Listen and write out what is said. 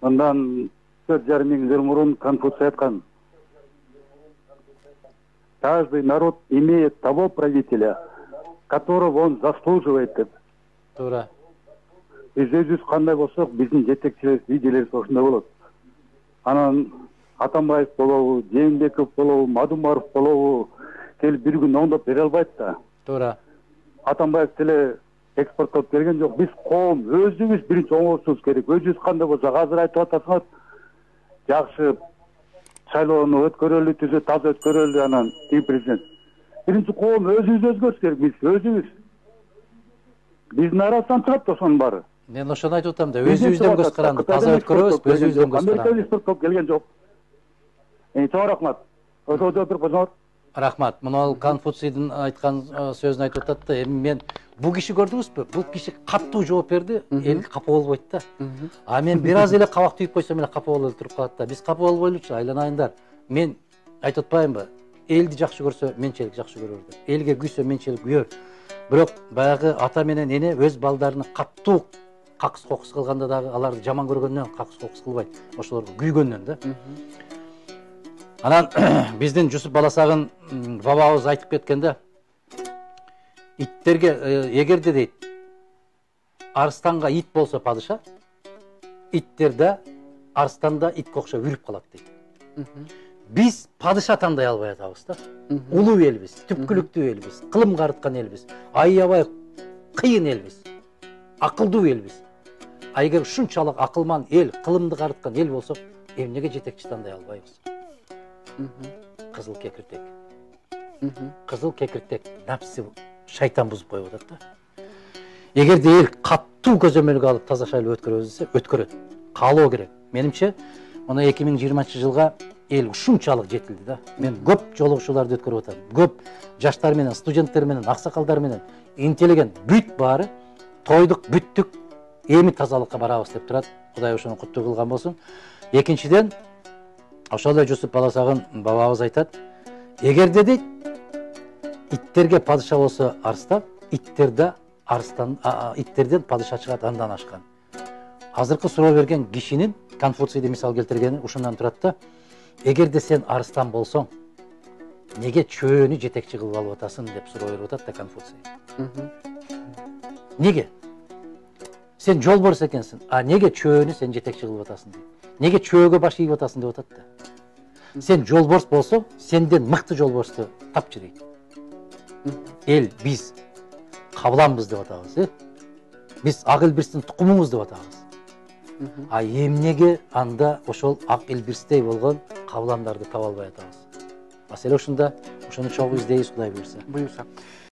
Мындан 4,5 жыл мурун Конфуций айткан: каждый народ имеет того правителя, которого он заслуживает деп. Туура. Биз өзүбүз кандай болсок, биздин жетекчилерибиз, лидерлерибиз ошондой болот. Анан Атамбаев болобу, Жээнбеков болобу, Мадумаров болобу келип бир күн оңдоп бере албайт да. Туура. Атамбаев деле экспорттоп келген жок. Биз коом өзүбүз биринчи оңолушубуз керек. Өзүбүз кандай болсок, азыр айтып атасыңар, жакшы шайлоону өткөрөлү, түзө таза өткөрөлү, анан тиги президент. Биринчи коом өзүбүз өзгөрүш керек, биз өзүбүз. Биздин арасынан чыгат ошонун баары. Мен ошону айтып атам да, өзүбүздөн көз каранды, таза өткөрөбүз, өзүбүздөн көз Америка каранды. экспорттоп келген жок. Чоң рахмат. Өтө кошоңор. Рахмат. Мына Конфуцийдин айткан сөзүн айтып атат да, эми мен бул киши көрдүңүзбү? Бул киши каттуу жооп берди, эл капа болбойт да. А мен бир аз эле кабак түйүп койсом эле капа болуп туруп калат да. Биз капа болбойлучу, айланайындар. Мен айтып атпаймынбы? Элди жакшы көрсө менчелик жакшы көрөр деп. Элге күйсө менчелик күйөр. Бирок баягы ата менен эне өз балдарына каттуу какыс кокус кылганда дагы аларды жаман көргөндөн какыс кокус кылбайт. Ошолорго күйгөндөн да. Анан биздин Жусуп Баласагын бабабыз айтып кеткенде, иттерге эгерде дейт, арстанга ит болсо падыша, иттерде арстанда итке окшоп үрүп калат дейт. Биз падыша тандай албай атабыз да. Улуу элбиз, түпкүлүктүү элбиз, кылымга арыткан элбиз, аябай кыйын элбиз, акылдуу элбиз. А эгер ушунчалык акылман эл, кылымды арыткан эл болсок, эмнеге жетекчи тандай албайбыз? Кызыл кекиртек. Кызыл кекиртек напсы шайтан бузуп коюп атат да. Эгерде эл каттуу көзөмөлгө алып таза шайлоо өткөрөбүз десе, өткөрөт. Каалоо керек. Менимче, мына 2020-жылга эл ушунчалык жетилди да. Мен көп жолугушууларды өткөрүп атам. Көп жаштар менен, студенттер менен, аксакалдар менен интеллигент бүт баары тойдук, бүттүк, эми тазалыкка барабыз деп турат. Кудай ошону куттуу кылган болсун. Экинчиден, ошол эле Жусуп Баласагын бабабыз айтат, эгерде дейт, иттерге падыша болсо арстан, иттерден падыша чыгат андан ашкан. Азыркы суроо берген кишинин Конфуцийди мисал келтиргени ушундан турат да, эгерде сен арстан болсоң, неге чөөнү жетекчи кылып алып атасың деп суроо берип атат да Конфуций. Неге? Сен жолборс экенсиң, а неге чөөнү сен жетекчи кылып атасың дейт. Неге чөөгө баш ийип атасың деп атат да. Сен жолборс болсоң, сенден мыкты жолборсту тапчы дейт. Эл биз кабыламбыз деп атабыз, Биз ак элбирстин тукумубуз деп атабыз. А эмнеге анда ошол ак элбирстей болгон кабыламдарды таба албай атабыз? Маселе ушунда, ошону чогуу издейбиз, Кудай буйрса.